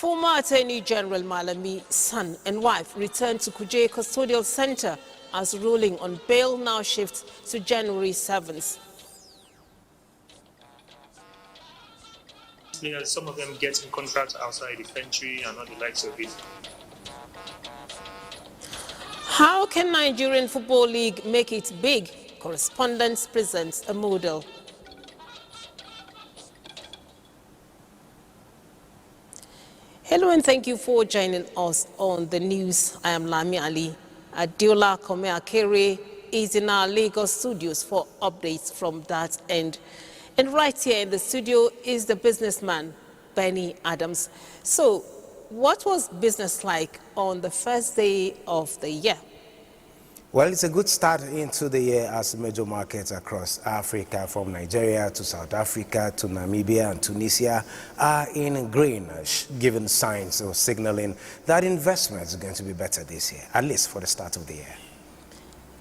Former Attorney General Malami's son and wife returned to Kuje Custodial Center as ruling on bail now shifts to January 7th. Some of them getting contracts outside the country and all the likes of it. How can Nigerian Football League make it big? Correspondent presents a model. Hello and thank you for joining us on the news. I am Lami Ali. Adiola Kome-Akere is in our Lagos studios for updates from that end. And right here in the studio is the businessman, Benny Adams. So, what was business like on the first day of the year? Well, it's a good start into the year as major markets across Africa, from Nigeria to South Africa to Namibia and Tunisia, are in green, giving signs or signaling that investments are going to be better this year, at least for the start of the year.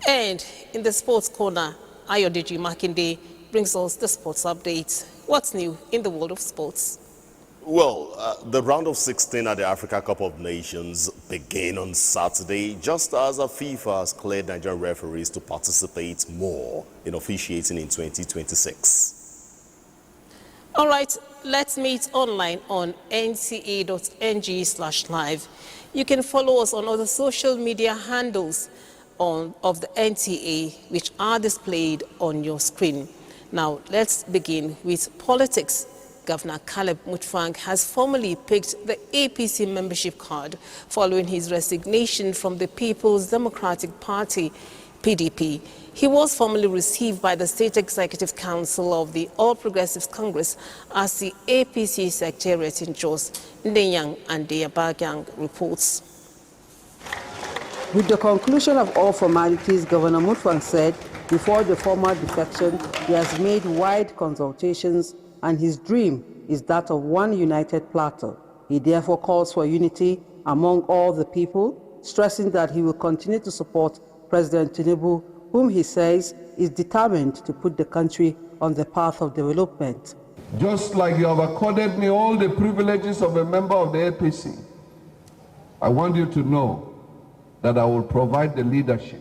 And in the sports corner, Ayodeji Makinde brings us the sports updates. What's new in the world of sports? Well, the round of 16 at the Africa Cup of Nations began on Saturday, just as FIFA has cleared Nigerian referees to participate more in officiating in 2026. All right, let's meet online on nta.ng/live. You can follow us on other social media handles of the NTA, which are displayed on your screen. Now, let's begin with politics. Governor Caleb Mutfwang has formally picked the APC membership card following his resignation from the People's Democratic Party, PDP. He was formally received by the State Executive Council of the All Progressives Congress as the APC Secretariat in Jos. Ndenyang and Deyabagyang reports. With the conclusion of all formalities, Governor Mutfwang said before the formal defection, he has made wide consultations and his dream is that of one united plateau. He therefore calls for unity among all the people, stressing that he will continue to support President Tinubu, whom he says is determined to put the country on the path of development. Just like you have accorded me all the privileges of a member of the APC, I want you to know that I will provide the leadership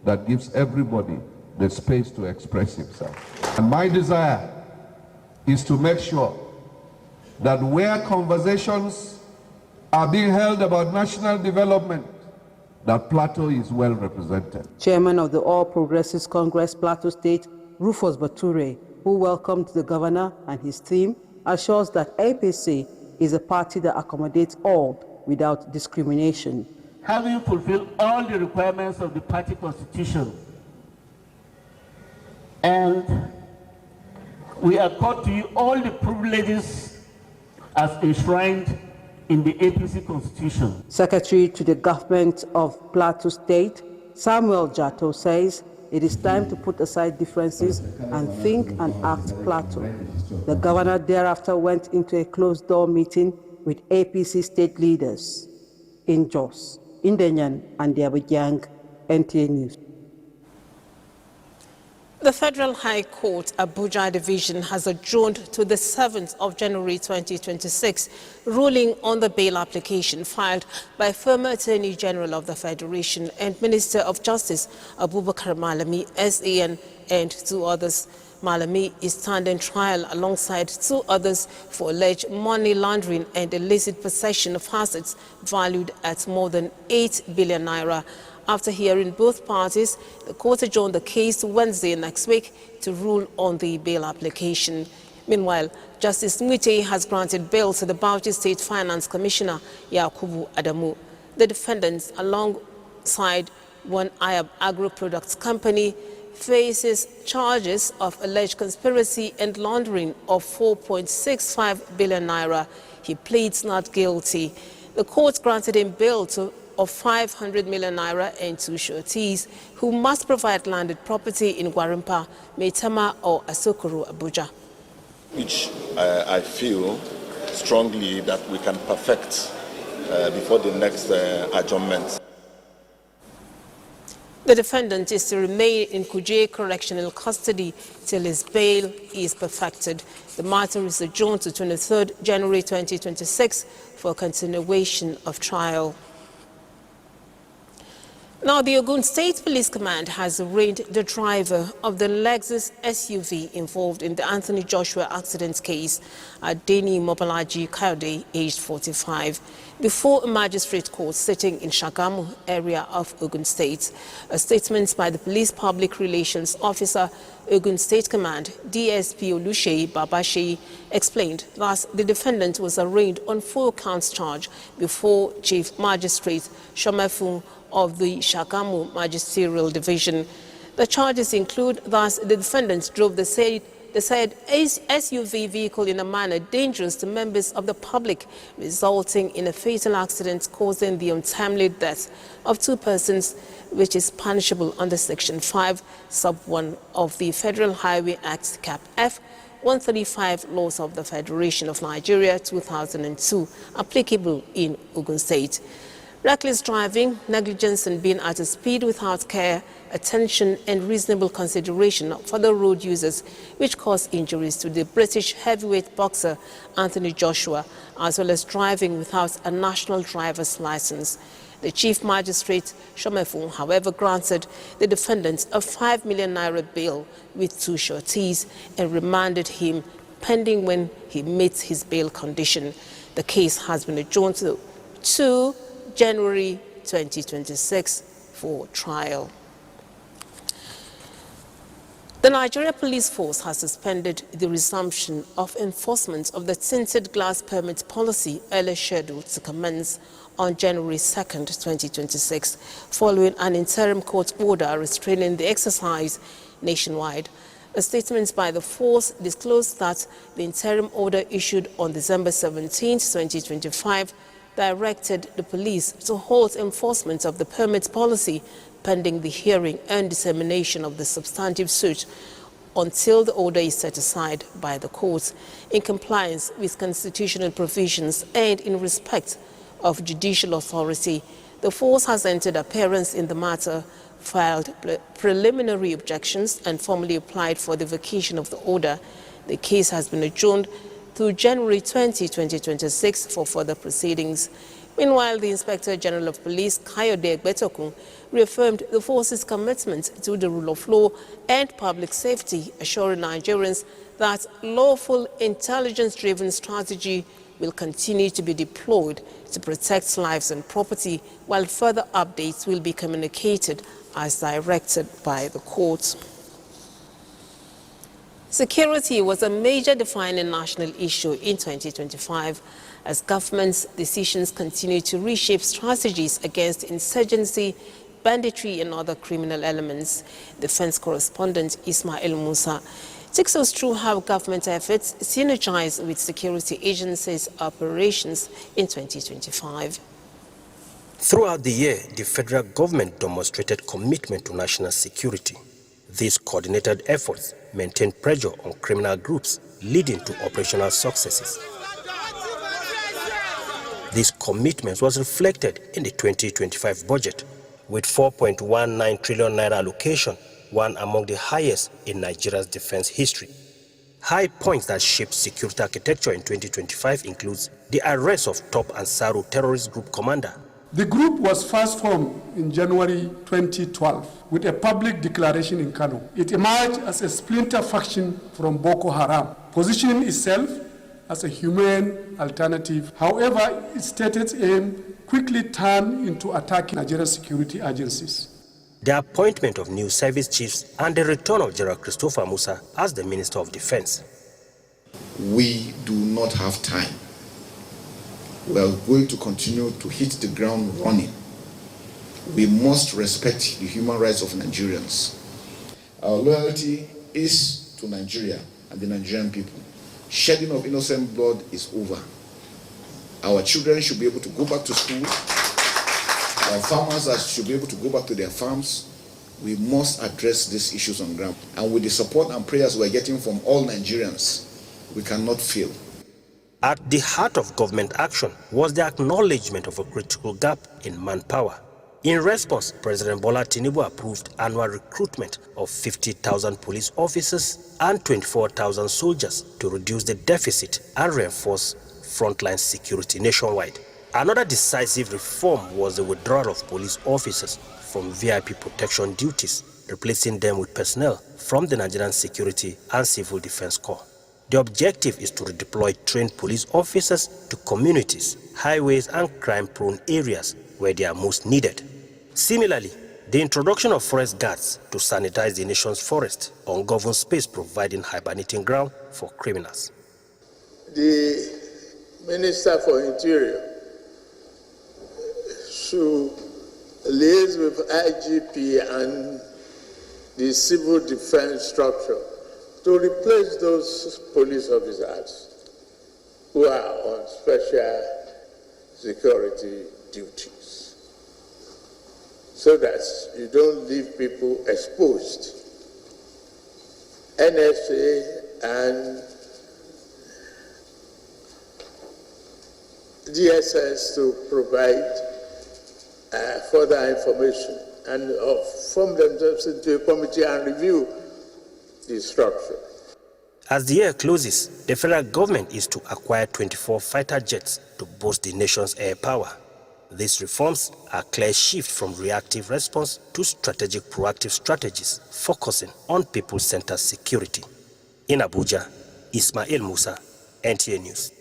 that gives everybody the space to express himself. And my desire is to make sure that where conversations are being held about national development, that Plateau is well represented. Chairman of the All Progressives Congress Plateau State, Rufus Bature, who welcomed the governor and his team, assures that APC is a party that accommodates all without discrimination. Having fulfilled all the requirements of the party constitution, and we accord to you all the privileges as enshrined in the APC Constitution. Secretary to the government of Plateau State, Samuel Jato, says it is time to put aside differences and think and act Plateau. The governor thereafter went into a closed-door meeting with APC state leaders in Jos, Ndenyang and Deyabagyang, NTA News. The Federal High Court, Abuja Division, has adjourned to the 7th of January 2026, ruling on the bail application filed by former Attorney General of the Federation and Minister of Justice, Abubakar Malami, SAN, and two others. Malami is standing trial alongside two others for alleged money laundering and illicit possession of assets valued at more than 8 billion naira. After hearing both parties, the court adjourned the case to Wednesday next week to rule on the bail application. Meanwhile, Justice Nwite has granted bail to the Bauchi State Finance Commissioner, Yakubu Adamu. The defendants, alongside one Ayab Agro Products Company, faces charges of alleged conspiracy and laundering of 4.65 billion naira. He pleads not guilty. The court granted him bail of 500 million naira and two sureties who must provide landed property in Gwarimpa, Maitama or Asokoro, Abuja. Which I feel strongly that we can perfect before the next adjournment. The defendant is to remain in Kuje correctional custody till his bail is perfected. The matter is adjourned to 23rd January 2026 for continuation of trial. Now, the Ogun State Police Command has arraigned the driver of the Lexus SUV involved in the Anthony Joshua accident case, Adeni Mobalaji Kayode, aged 45, before a magistrate court sitting in Shagamu area of Ogun State. A statement by the Police Public Relations Officer, Ogun State Command, DSP Olusheyi Babasheyi, explained that the defendant was arraigned on 4 counts charge before Chief Magistrate Shomefun of the Shagamu Magisterial Division. The charges include that the defendant drove the said SUV vehicle in a manner dangerous to members of the public, resulting in a fatal accident causing the untimely death of 2 persons, which is punishable under Section 5, Sub 1 of the Federal Highway Act, Cap F 135, Laws of the Federation of Nigeria 2002, applicable in Ogun State. Reckless driving, negligence and being at a speed without care, attention and reasonable consideration for the road users, which caused injuries to the British heavyweight boxer Anthony Joshua, as well as driving without a national driver's license. The Chief Magistrate Shomefun, however, granted the defendant a 5 million naira bail with 2 sureties and remanded him pending when he meets his bail condition. The case has been adjourned to January 2026 for trial. The Nigeria Police Force has suspended the resumption of enforcement of the tinted glass permit policy earlier scheduled to commence on January 2nd, 2026, following an interim court order restraining the exercise nationwide. A statement by the force disclosed that the interim order issued on December 17, 2025, directed the police to halt enforcement of the permit policy pending the hearing and dissemination of the substantive suit until the order is set aside by the courts, in compliance with constitutional provisions and in respect of judicial authority. The force has entered appearance in the matter, filed preliminary objections and formally applied for the vacation of the order. The case has been adjourned through January 20, 2026 for further proceedings. Meanwhile, the Inspector General of Police, Kayode Egbetokun, reaffirmed the force's commitment to the rule of law and public safety, assuring Nigerians that lawful, intelligence-driven strategy will continue to be deployed to protect lives and property, while further updates will be communicated as directed by the court. Security was a major defining national issue in 2025 as government's decisions continue to reshape strategies against insurgency, banditry and other criminal elements. Defense correspondent Ismail Musa takes us through how government efforts synergize with security agencies' operations in 2025. Throughout the year, the federal government demonstrated commitment to national security. These coordinated efforts maintained pressure on criminal groups, leading to operational successes. This commitment was reflected in the 2025 budget, with 4.19 trillion naira allocation, one among the highest in Nigeria's defense history. High points that shaped security architecture in 2025 includes the arrest of top Ansaru terrorist group commander. The group was first formed in January 2012 with a public declaration in Kano. It emerged as a splinter faction from Boko Haram, positioning itself as a humane alternative. However, its stated aim quickly turned into attacking Nigerian security agencies. The appointment of new service chiefs and the return of General Christopher Musa as the Minister of Defense. We do not have time. We are going to continue to hit the ground running. We must respect the human rights of Nigerians. Our loyalty is to Nigeria and the Nigerian people. Shedding of innocent blood is over. Our children should be able to go back to school. Our farmers should be able to go back to their farms. We must address these issues on ground. And with the support and prayers we're getting from all Nigerians, we cannot fail. At the heart of government action was the acknowledgement of a critical gap in manpower. In response, President Bola Tinubu approved annual recruitment of 50,000 police officers and 24,000 soldiers to reduce the deficit and reinforce frontline security nationwide. Another decisive reform was the withdrawal of police officers from VIP protection duties, replacing them with personnel from the Nigerian Security and Civil Defense Corps. The objective is to redeploy trained police officers to communities, highways, and crime-prone areas where they are most needed. Similarly, the introduction of forest guards to sanitize the nation's forest, ungoverned space providing hibernating ground for criminals. The Minister for Interior should liaise with IGP and the civil defense structure to replace those police officers who are on special security duties, so that you don't leave people exposed. NSA and DSS to provide further information and form themselves into a committee and review the structure. As the year closes, the federal government is to acquire 24 fighter jets to boost the nation's air power. These reforms are a clear shift from reactive response to strategic proactive strategies focusing on people-centered security. In Abuja, Ismail Musa, NTA News.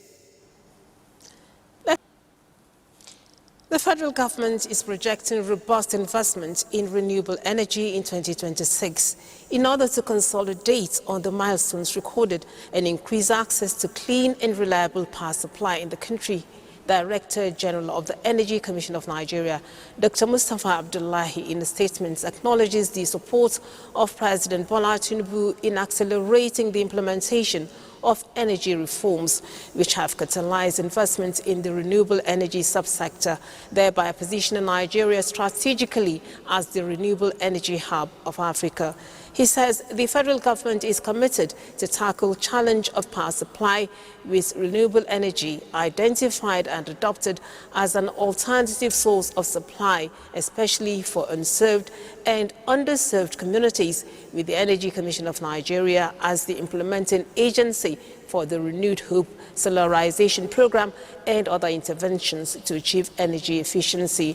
The federal government is projecting robust investment in renewable energy in 2026 in order to consolidate on the milestones recorded and increase access to clean and reliable power supply in the country. Director General of the Energy Commission of Nigeria, Dr. Mustafa Abdullahi, in a statement, acknowledges the support of President Bola Tinubu in accelerating the implementation of energy reforms, which have catalyzed investment in the renewable energy subsector, thereby positioning Nigeria strategically as the renewable energy hub of Africa. He says the federal government is committed to tackle the challenge of power supply with renewable energy identified and adopted as an alternative source of supply, especially for unserved and underserved communities, with the Energy Commission of Nigeria as the implementing agency for the Renewed Hope Solarization Program and other interventions to achieve energy efficiency.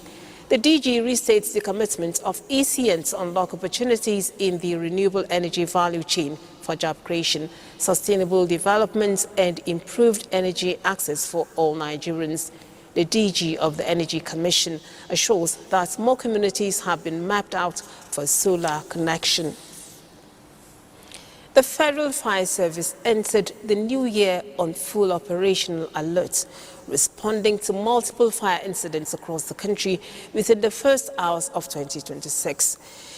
The DG restates the commitment of ECN to unlock opportunities in the renewable energy value chain for job creation, sustainable development, and improved energy access for all Nigerians. The DG of the Energy Commission assures that more communities have been mapped out for solar connection. The Federal Fire Service entered the new year on full operational alert, responding to multiple fire incidents across the country within the first hours of 2026.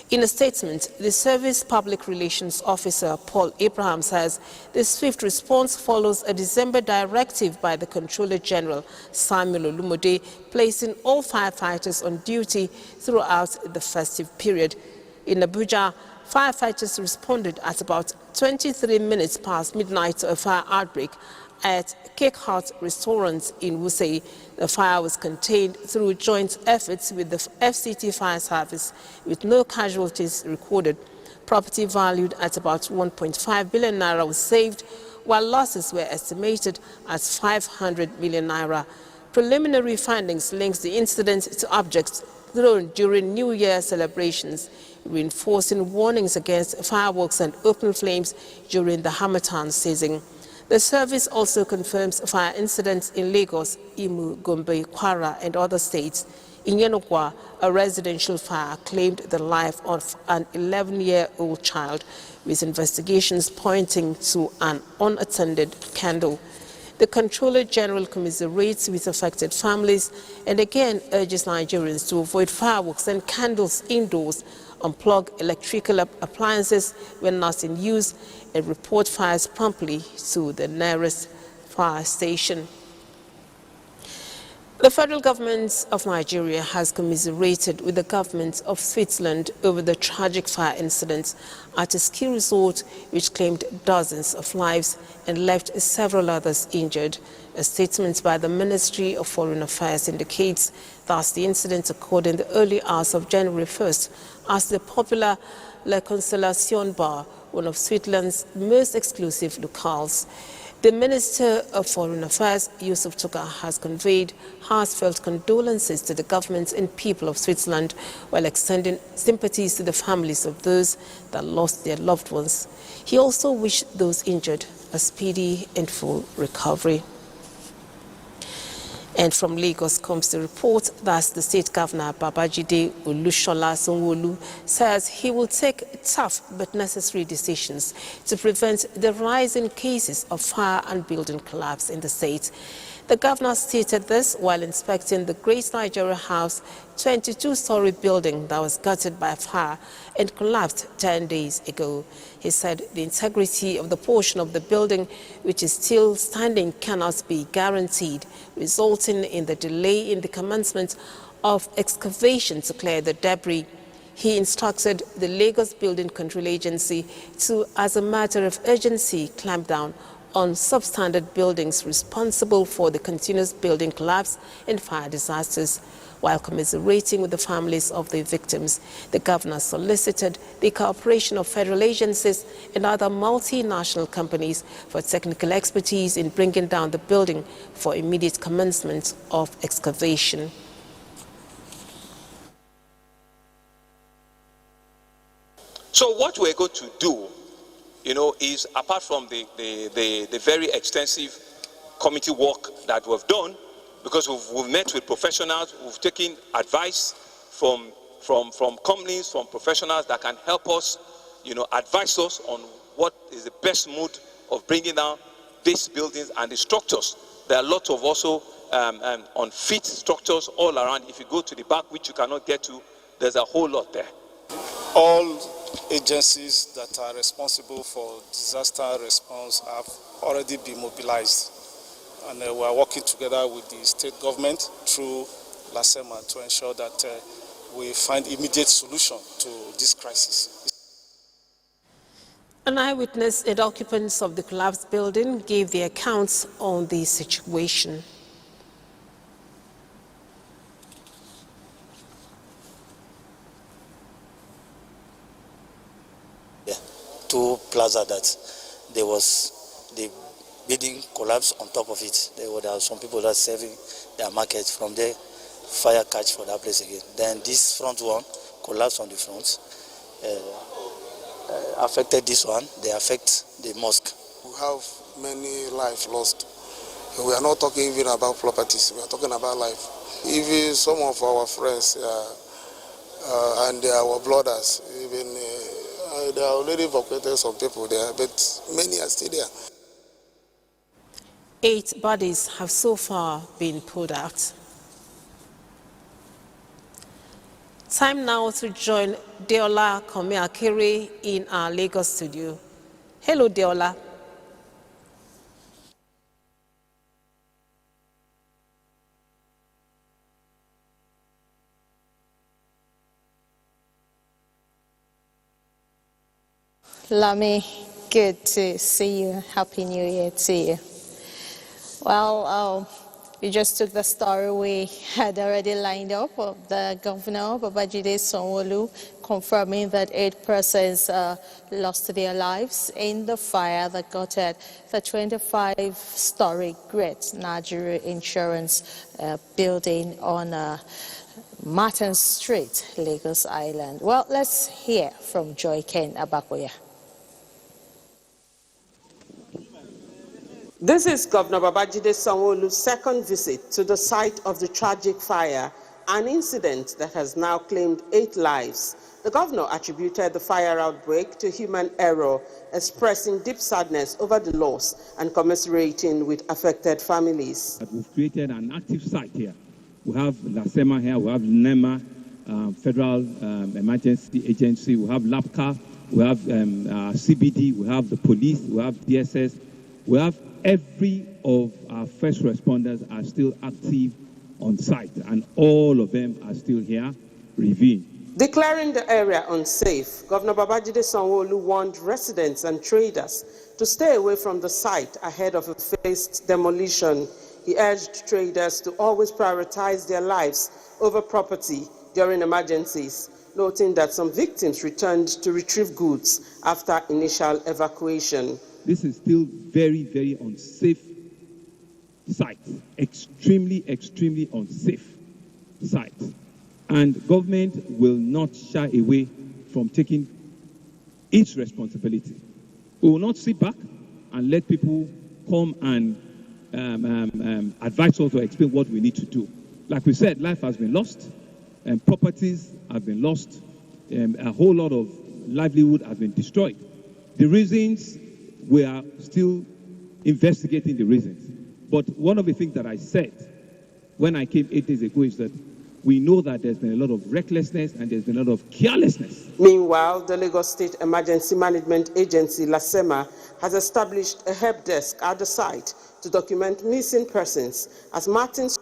In a statement, the Service Public Relations Officer, Paul Abraham, says the swift response follows a December directive by the Controller General, Samuel Olumode, placing all firefighters on duty throughout the festive period. In Abuja, firefighters responded at about 23 minutes past midnight to a fire outbreak at Cake Hut Restaurant in Wuse. The fire was contained through joint efforts with the FCT Fire Service, with no casualties recorded. Property valued at about 1.5 billion naira was saved, while losses were estimated at 500 million naira. Preliminary findings links the incident to objects thrown during New Year celebrations, reinforcing warnings against fireworks and open flames during the Harmattan season. The service also confirms fire incidents in Lagos, Imo, Gombe, Kwara, and other states. In Yenokwa, a residential fire claimed the life of an 11-year-old child, with investigations pointing to an unattended candle. The Controller General commiserates with affected families and again urges Nigerians to avoid fireworks and candles indoors, unplug electrical appliances when not in use, and report fires promptly to the nearest fire station. The federal government of Nigeria has commiserated with the government of Switzerland over the tragic fire incident at a ski resort which claimed dozens of lives and left several others injured. A statement by the Ministry of Foreign Affairs indicates that the incident occurred in the early hours of January 1st as the popular La Constellation Bar, one of Switzerland's most exclusive locales. The Minister of Foreign Affairs, Yusuf Tuga, has conveyed heartfelt condolences to the government and people of Switzerland while extending sympathies to the families of those that lost their loved ones. He also wished those injured a speedy and full recovery. And from Lagos comes the report that the State Governor Babajide Olusola Sanwo-Olu says he will take tough but necessary decisions to prevent the rise in cases of fire and building collapse in the state. The governor stated this while inspecting the Great Nigeria House 22-story building that was gutted by fire and collapsed 10 days ago. He said the integrity of the portion of the building which is still standing cannot be guaranteed, resulting in the delay in the commencement of excavation to clear the debris. He instructed the Lagos Building Control Agency to, as a matter of urgency, clamp down on substandard buildings responsible for the continuous building collapse and fire disasters. While commiserating with the families of the victims, the governor solicited the cooperation of federal agencies and other multinational companies for technical expertise in bringing down the building for immediate commencement of excavation. So what we're going to do, is apart from the very extensive committee work that we've done, because we've met with professionals, we've taken advice from companies, from professionals that can help us, advise us on what is the best mode of bringing down these buildings and the structures. There are a lot of also unfit structures all around. If you go to the back, which you cannot get to, there's a whole lot there. All agencies that are responsible for disaster response have already been mobilized, and we are working together with the state government through LASEMA to ensure that we find immediate solution to this crisis. An eyewitness and occupants of the collapsed building gave their accounts on the situation. Two plaza that there was the building collapse on top of it. There were some people that serving their market. From there, fire catch for that place again. Then this front one collapsed on the front. Affected this one, they affect the mosque. We have many lives lost. We are not talking even about properties, we are talking about life. Even some of our friends and our brothers, even they are already evacuated some people there, but many are still there. 8 bodies have so far been pulled out. Time now to join Deola Komeakere in our Lagos studio. Hello, Deola. Lami, good to see you. Happy New Year to you. Well, you just took the story we had already lined up of the governor, Babajide Sanwo-Olu, confirming that 8 persons lost their lives in the fire that gutted the 25-story Great Nigeria Insurance building on Martin Street, Lagos Island. Well, let's hear from Joy Ken Abakoya. This is Governor Babajide Sanwo-Olu's second visit to the site of the tragic fire, an incident that has now claimed 8 lives. The governor attributed the fire outbreak to human error, expressing deep sadness over the loss and commiserating with affected families. We've created an active site here. We have LASEMA here, we have NEMA, Federal Emergency Agency, we have LAPCA, we have CBD, we have the police, we have DSS, we have every of our first responders are still active on site, and all of them are still here reviewing. Declaring the area unsafe, Governor Babajide Sanwo-Olu warned residents and traders to stay away from the site ahead of a phased demolition. He urged traders to always prioritize their lives over property during emergencies, noting that some victims returned to retrieve goods after initial evacuation. This is still very, very unsafe site, extremely, extremely unsafe site. And government will not shy away from taking its responsibility. We will not sit back and let people come and advise us or explain what we need to do. Like we said, life has been lost, and properties have been lost, a whole lot of livelihood has been destroyed. The reasons, we are still investigating the reasons. But one of the things that I said when I came 8 days ago is that we know that there's been a lot of recklessness and there's been a lot of carelessness. Meanwhile, the Lagos State Emergency Management Agency, LASEMA, has established a help desk at the site to document missing persons, as Martin's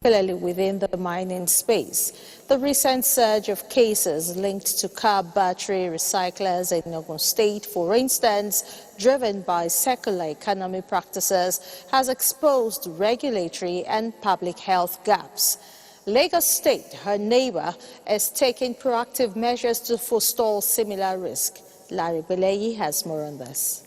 particularly within the mining space. The recent surge of cases linked to car battery recyclers in Ogun State, for instance, driven by secular economy practices, has exposed regulatory and public health gaps. Lagos State, her neighbor, is taking proactive measures to forestall similar risk. Larry Beleyi has more on this.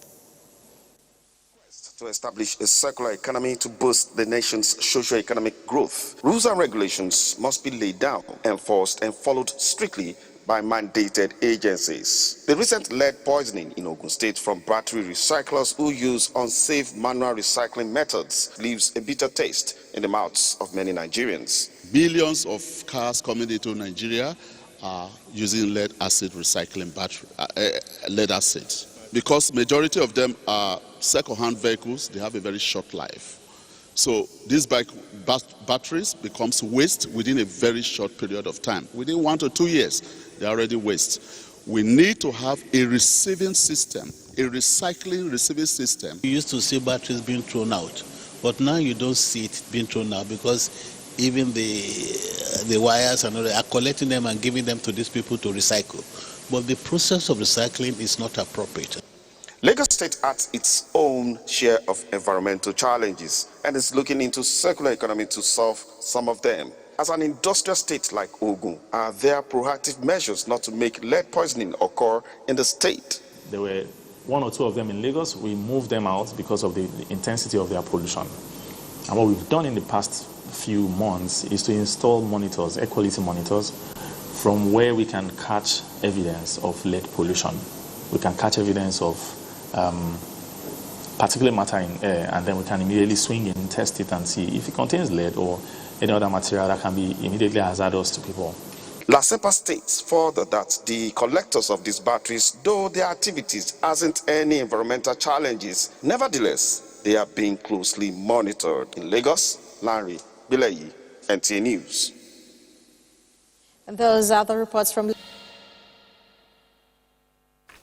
To establish a circular economy to boost the nation's socio-economic growth. Rules and regulations must be laid down, enforced, and followed strictly by mandated agencies. The recent lead poisoning in Ogun State from battery recyclers who use unsafe manual recycling methods leaves a bitter taste in the mouths of many Nigerians. Billions of cars coming into Nigeria are using lead acid recycling lead acid. Because majority of them are second-hand vehicles, they have a very short life. So these batteries becomes waste within a very short period of time. Within 1 to 2 years, they're already waste. We need to have a receiving system, a recycling receiving system. You used to see batteries being thrown out, but now you don't see it being thrown out because even the wires and all that are collecting them and giving them to these people to recycle. But the process of recycling is not appropriate. Lagos State has its own share of environmental challenges and is looking into circular economy to solve some of them. As an industrial state like Ogun, are there proactive measures not to make lead poisoning occur in the state? There were 1 or 2 of them in Lagos. We moved them out because of the intensity of their pollution. And what we've done in the past few months is to install monitors, air quality monitors, from where we can catch evidence of lead pollution. We can catch evidence of particulate matter in air, and then we can immediately swing in, test it, and see if it contains lead or any other material that can be immediately hazardous to people. LASEPA states further that the collectors of these batteries, though their activities hasn't any environmental challenges, nevertheless, they are being closely monitored. In Lagos, Larry Beleyi, NTA News. And those are the reports from...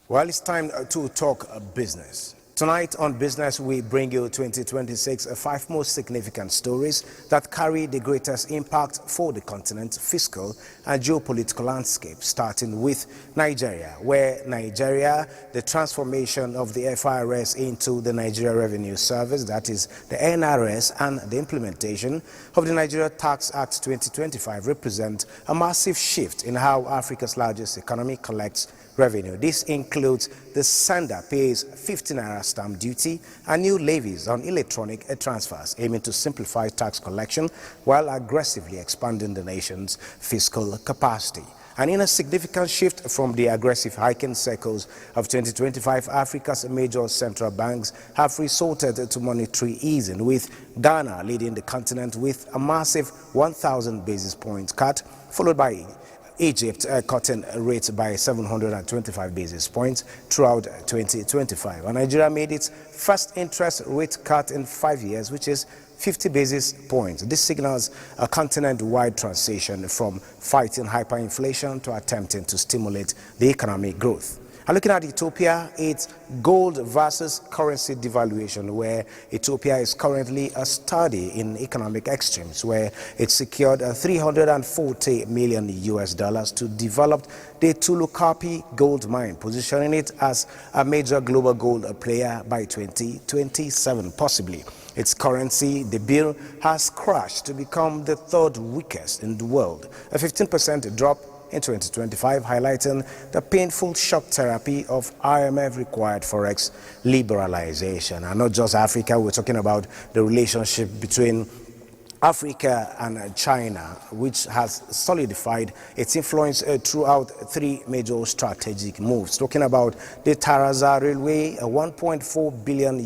Well, it's time to talk business. Tonight on Business, we bring you 2026 5 most significant stories that carry the greatest impact for the continent's fiscal and geopolitical landscape, starting with Nigeria, where the transformation of the FIRS into the Nigeria Revenue Service, that is the NRS, and the implementation of the Nigeria Tax Act 2025 represent a massive shift in how Africa's largest economy collects revenue. This includes the sender pays 50 naira stamp duty and new levies on electronic transfers, aiming to simplify tax collection while aggressively expanding the nation's fiscal capacity. And in a significant shift from the aggressive hiking cycles of 2025, Africa's major central banks have resorted to monetary easing, with Ghana leading the continent with a massive 1,000 basis points cut, followed by Egypt cutting rates by 725 basis points throughout 2025. And Nigeria made its first interest rate cut in 5 years, which is 50 basis points. This signals a continent-wide transition from fighting hyperinflation to attempting to stimulate the economic growth. And looking at Ethiopia, it's gold versus currency devaluation, where Ethiopia is currently a study in economic extremes, where it secured $340 million to develop the Tulukapi gold mine, positioning it as a major global gold player by 2027, possibly. Its currency, the birr, has crashed to become the third weakest in the world, a 15% drop in 2025, highlighting the painful shock therapy of IMF-required forex liberalization. And not just Africa, we're talking about the relationship between Africa and China, which has solidified its influence throughout three major strategic moves. Talking about the Taraza Railway, a $1.4 billion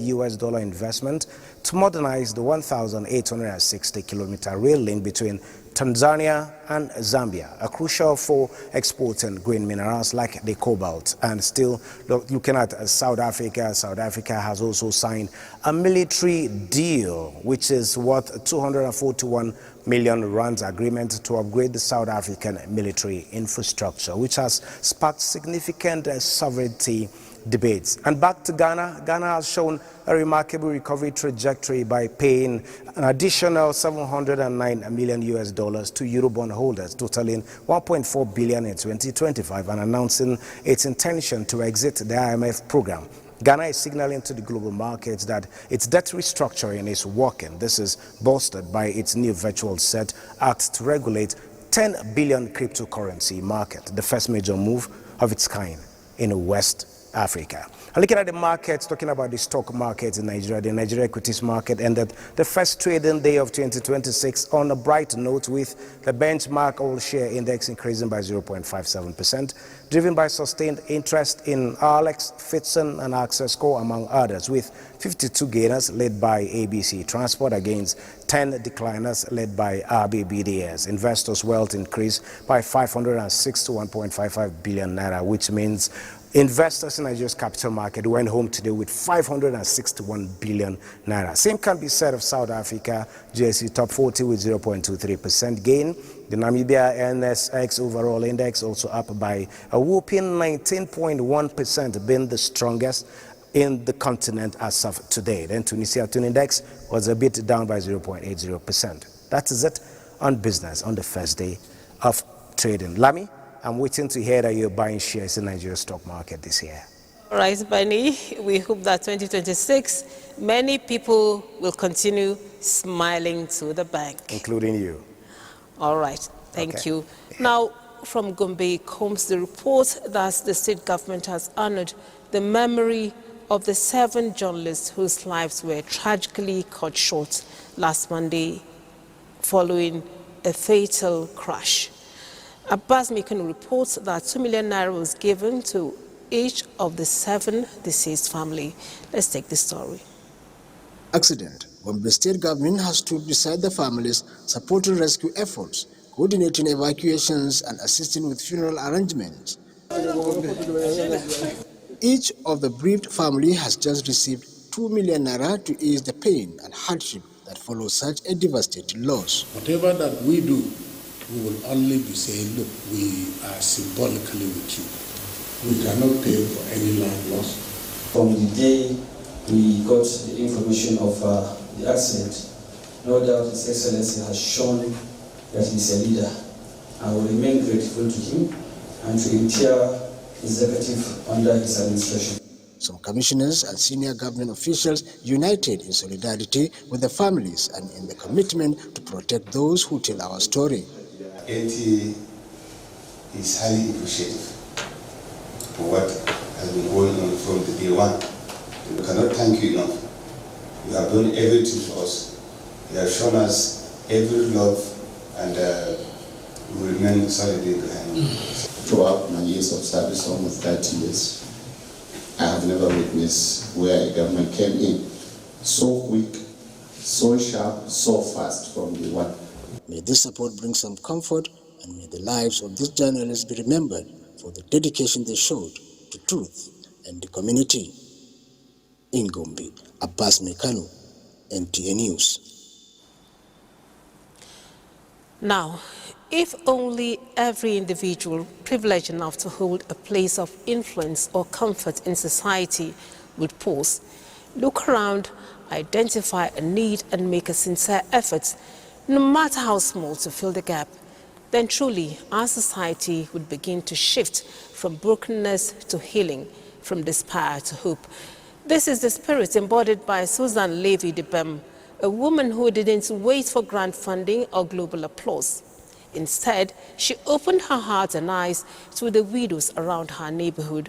investment to modernize the 1,860-kilometer rail link between Tanzania and Zambia, are crucial for exporting green minerals like the cobalt. And still looking at South Africa, South Africa has also signed a military deal, which is worth 241 million rands agreement to upgrade the South African military infrastructure, which has sparked significant sovereignty debates. And back to Ghana, Ghana has shown a remarkable recovery trajectory by paying an additional $709 million to Eurobond holders, totaling $1.4 billion in 2025, and announcing its intention to exit the IMF program. Ghana is signaling to the global markets that its debt restructuring is working. This is bolstered by its new virtual set act to regulate 10 billion cryptocurrency market, the first major move of its kind in West Africa. And looking at the markets, talking about the stock market in Nigeria, the Nigeria equities market ended the first trading day of 2026 on a bright note, with the benchmark all-share index increasing by 0.57%, driven by sustained interest in Alex, Fitson, and Access Core, among others, with 52 gainers led by ABC Transport against 10 decliners led by RBBDS. Investors' wealth increased by 561.55 billion naira, which means investors in Nigeria's capital market went home today with 561 billion naira. Same can be said of South Africa, JSE top 40 with 0.23% gain. The Namibia NSX overall index also up by a whopping 19.1%, being the strongest in the continent as of today. Then Tunisia Tune Index was a bit down by 0.80%. That is it on business on the first day of trading. Lami, I'm waiting to hear that you're buying shares in Nigeria's stock market this year. All right, Benny, we hope that 2026, many people will continue smiling to the bank. Including you. All right, thank you. Yeah. Now, from Gombe comes the report that the state government has honored the memory of the 7 journalists whose lives were tragically cut short last Monday following a fatal crash. Abbas Mikun reports that 2 million naira was given to each of the 7 deceased family. Let's take the story. Accident. Gombe state government has stood beside the families, supporting rescue efforts, coordinating evacuations and assisting with funeral arrangements. Each of the bereaved family has just received 2 million naira to ease the pain and hardship that follows such a devastating loss. Whatever that we do, we will only be saying, look, we are symbolically with you. We cannot pay for any life loss. From the day we got the information of the accident, no doubt His Excellency has shown that he's a leader. I will remain grateful to him and to the entire executive under his administration. Some commissioners and senior government officials united in solidarity with the families and in the commitment to protect those who tell our story. NTA is highly appreciative for what has been going on from the day one. We cannot thank you enough. You have done everything for us. You have shown us every love, and we remain solidly behind you. Throughout my years of service, almost 30 years, I have never witnessed where a government came in so quick, so sharp, so fast from the one. May this support bring some comfort, and may the lives of these journalists be remembered for the dedication they showed to truth and the community. In Gombe, Abbas Mekano, NTA News. Now, if only every individual privileged enough to hold a place of influence or comfort in society would pause, look around, identify a need and make a sincere effort, no matter how small, to fill the gap, then truly our society would begin to shift from brokenness to healing, from despair to hope. This is the spirit embodied by Susan Levy-Debem, a woman who didn't wait for grant funding or global applause. Instead, she opened her heart and eyes to the widows around her neighborhood,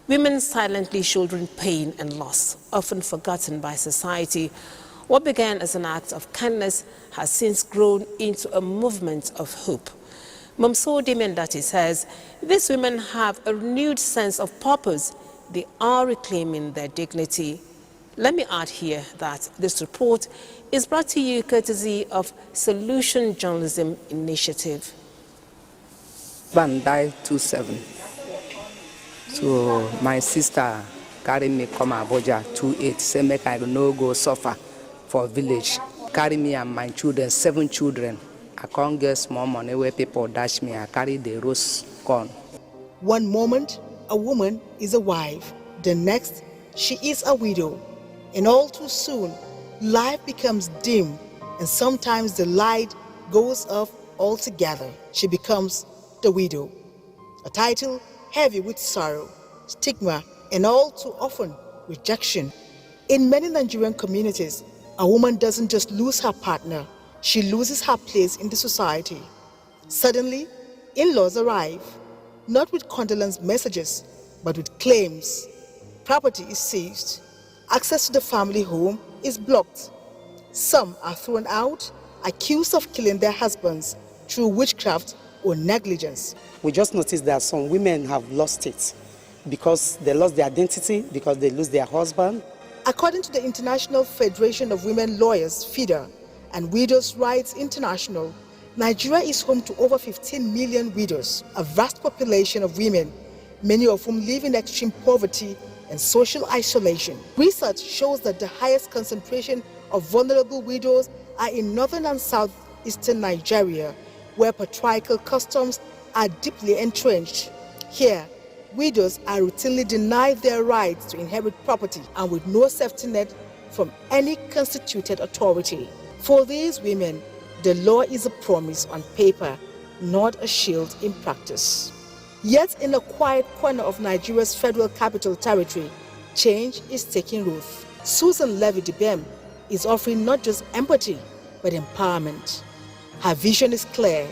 women silently shouldering pain and loss, often forgotten by society. What began as an act of kindness has since grown into a movement of hope. Momso Demiandati says these women have a renewed sense of purpose. They are reclaiming their dignity. Let me add here that this report is brought to you courtesy of Solution Journalism Initiative. Van died 27. So my sister carry me come Abuja 28. Say make I no go suffer for village. Carry me and my children, 7 children. I can't get small money where people dash me. I carry the roast corn. One moment, a woman is a wife. The next, she is a widow. And all too soon, life becomes dim, and sometimes the light goes off altogether. She becomes the widow. A title heavy with sorrow, stigma, and all too often rejection. In many Nigerian communities, a woman doesn't just lose her partner, she loses her place in the society. Suddenly, in-laws arrive, not with condolence messages, but with claims. Property is seized. Access to the family home is blocked. Some are thrown out, accused of killing their husbands through witchcraft or negligence. We just noticed that some women have lost it because they lost their identity, because they lose their husband. According to the International Federation of Women Lawyers, FIDA, and Widows' Rights International, Nigeria is home to over 15 million widows, a vast population of women, many of whom live in extreme poverty and social isolation. Research shows that the highest concentration of vulnerable widows are in northern and southeastern Nigeria, where patriarchal customs are deeply entrenched. Here, widows are routinely denied their rights to inherit property and with no safety net from any constituted authority. For these women, the law is a promise on paper, not a shield in practice. Yet in a quiet corner of Nigeria's Federal Capital Territory, change is taking root. Susan Levy-Debem is offering not just empathy, but empowerment. Her vision is clear.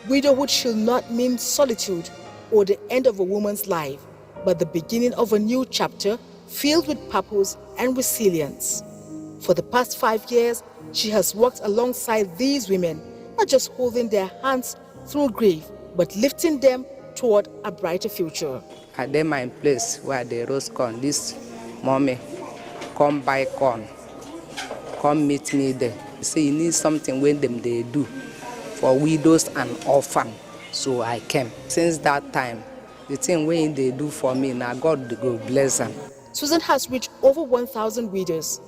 Widowhood should not mean solitude or the end of a woman's life, but the beginning of a new chapter filled with purpose and resilience. For the past 5 years, she has worked alongside these women, not just holding their hands through grief, but lifting them toward a brighter future. I did my place where they roast corn. This mommy, come buy corn. Come meet me there. Say you need something when them they do for widows and orphans. So I came. Since that time, the thing when they do for me, now God go bless them. Susan has reached over 1,000 widows.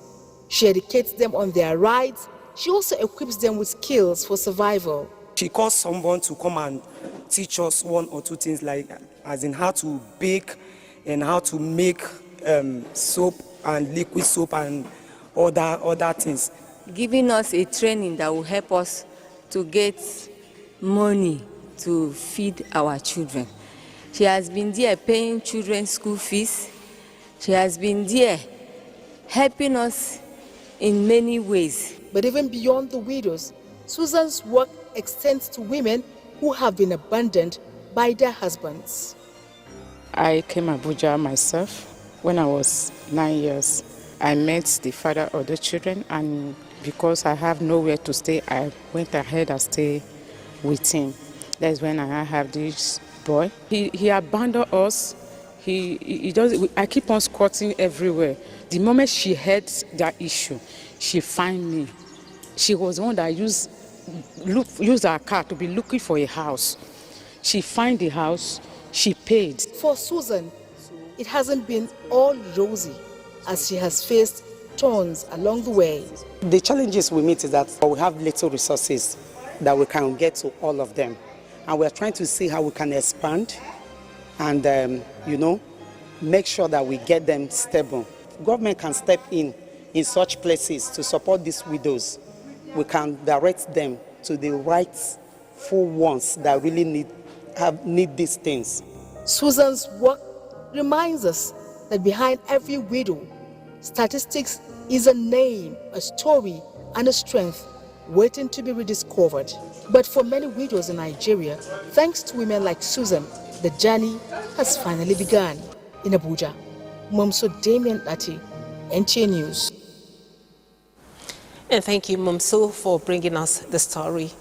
She educates them on their rights. She also equips them with skills for survival. She calls someone to come and teach us 1 or 2 things, like as in how to bake and how to make soap and liquid soap and other things. Giving us a training that will help us to get money to feed our children. She has been there paying children's school fees. She has been there helping us in many ways. But even beyond the widows, Susan's work extends to women who have been abandoned by their husbands. I came to Abuja myself when I was 9 years. I met the father of the children, and because I have nowhere to stay, I went ahead and stayed with him. That's when I have this boy. He abandoned us. I keep on squatting everywhere. The moment she heard that issue, she found me. She was the one that used her car to be looking for a house. She found the house, she paid. For Susan, it hasn't been all rosy, as she has faced thorns along the way. The challenges we meet is that we have little resources that we can get to all of them. and we're trying to see how we can expand and, make sure that we get them stable. Government can step in such places to support these widows. We can direct them to the rightful ones that really need these things. Susan's work reminds us that behind every widow, statistics is a name, a story, and a strength waiting to be rediscovered. But for many widows in Nigeria, thanks to women like Susan, the journey has finally begun. In Abuja, Momso Damien Ati, NTA News. And thank you, Momso, for bringing us the story.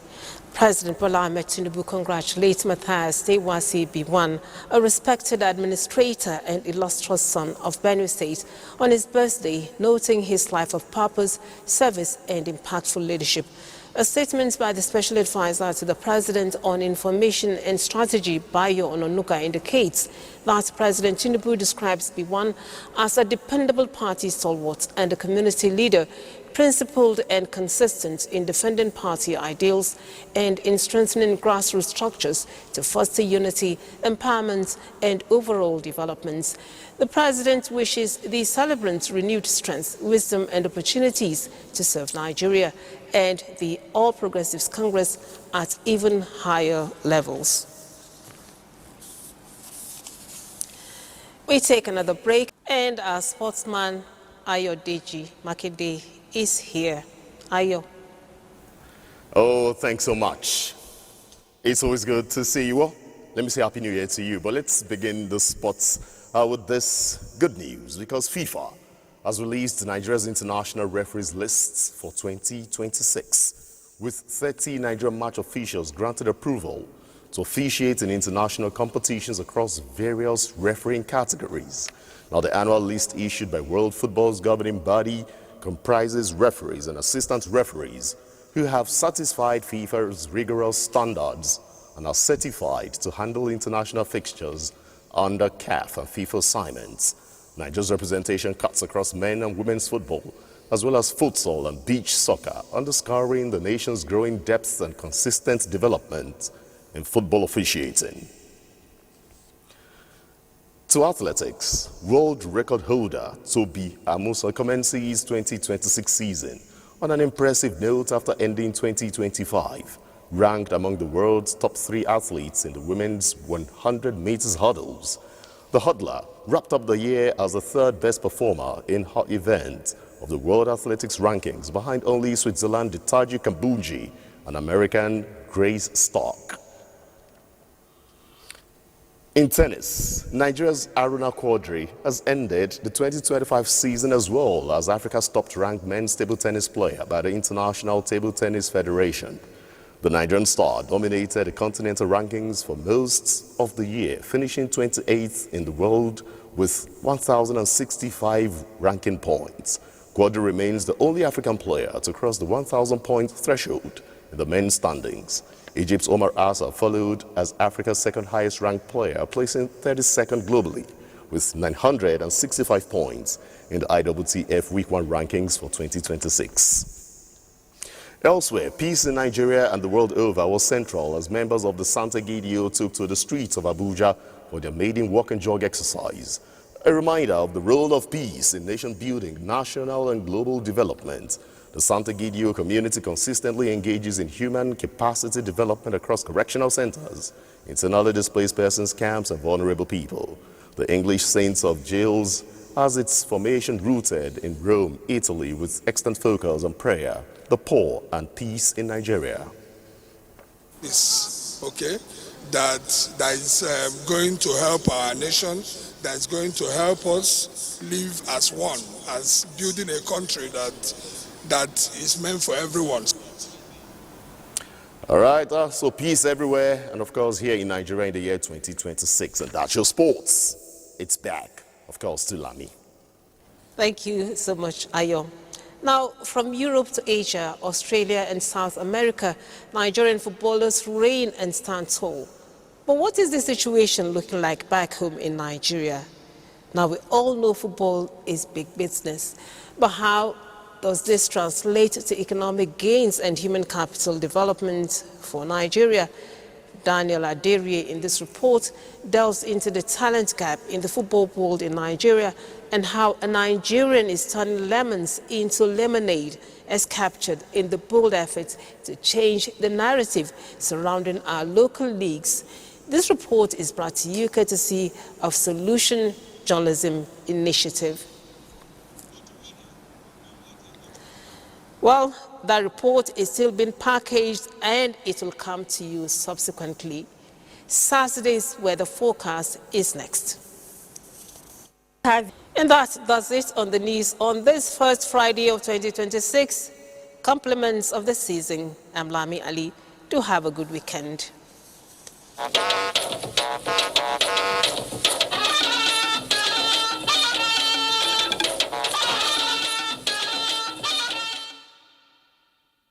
President Bola Ahmed Tinubu congratulates Matthias Dewasi Biwan, a respected administrator and illustrious son of Benue State, on his birthday, noting his life of purpose, service, and impactful leadership. A statement by the Special Advisor to the President on Information and Strategy, Bayo Ononuga, indicates that President Tinubu describes Biwan as a dependable party stalwart and a community leader, principled and consistent in defending party ideals and in strengthening grassroots structures to foster unity, empowerment, and overall development. The President wishes the celebrants renewed strength, wisdom, and opportunities to serve Nigeria and the All Progressives Congress at even higher levels. We take another break, and our sportsman, Ayodeji Makinde, is here. Ayo. Oh, thanks so much. It's always good to see you all. Let me say Happy New Year to you, but let's begin the sports with this good news, because FIFA has released Nigeria's international referees lists for 2026, with 30 Nigerian match officials granted approval to officiate in international competitions across various refereeing categories. Now, the annual list issued by World Football's governing body comprises referees and assistant referees who have satisfied FIFA's rigorous standards and are certified to handle international fixtures under CAF and FIFA assignments. Nigeria's representation cuts across men and women's football, as well as futsal and beach soccer, underscoring the nation's growing depth and consistent development in football officiating. To athletics, world record holder Tobi Amusan commences 2026 season on an impressive note after ending 2025, ranked among the world's top 3 athletes in the women's 100 meters hurdles. The hurdler wrapped up the year as the 3rd best performer in her event of the World Athletics rankings, behind only Switzerland Ditaju Kambunji and American Grace Stark. In tennis, Nigeria's Aruna Quadri has ended the 2025 season as well as Africa's top-ranked men's table tennis player by the International Table Tennis Federation. The Nigerian star dominated the continental rankings for most of the year, finishing 28th in the world with 1,065 ranking points. Quadri remains the only African player to cross the 1,000-point threshold in the men's standings. Egypt's Omar Assa followed as Africa's 2nd highest ranked player, placing 32nd globally with 965 points in the IWTF Week 1 rankings for 2026. Elsewhere, peace in Nigeria and the world over was central as members of the Santa Gidio took to the streets of Abuja for their maiden walk and jog exercise. A reminder of the role of peace in nation building, national and global development. The Santa Gidio community consistently engages in human capacity development across correctional centers, internally displaced persons camps, and vulnerable people. The English Saints of Jails has its formation rooted in Rome, Italy, with extant focus on prayer, the poor, and peace in Nigeria. Okay, that is going to help our nation, that is going to help us live as one, as building a country that is meant for everyone. All right, so peace everywhere, and of course here in Nigeria in the year 2026. And that's your sports. It's back, of course, to Lami. Thank you so much, Ayo. Now, from Europe to Asia, Australia, and South America, Nigerian footballers reign and stand tall. But what is the situation looking like back home in Nigeria? Now, we all know football is big business, but how does this translate to economic gains and human capital development for Nigeria? Daniel Aderie in this report delves into the talent gap in the football world in Nigeria and how a Nigerian is turning lemons into lemonade as captured in the bold efforts to change the narrative surrounding our local leagues. This report is brought to you courtesy of Solution Journalism Initiative. Well, that report is still being packaged and it will come to you subsequently. Saturday's weather forecast is next. And that does it on the news on this first Friday of 2026. Compliments of the season. I'm Lami Ali. Do have a good weekend.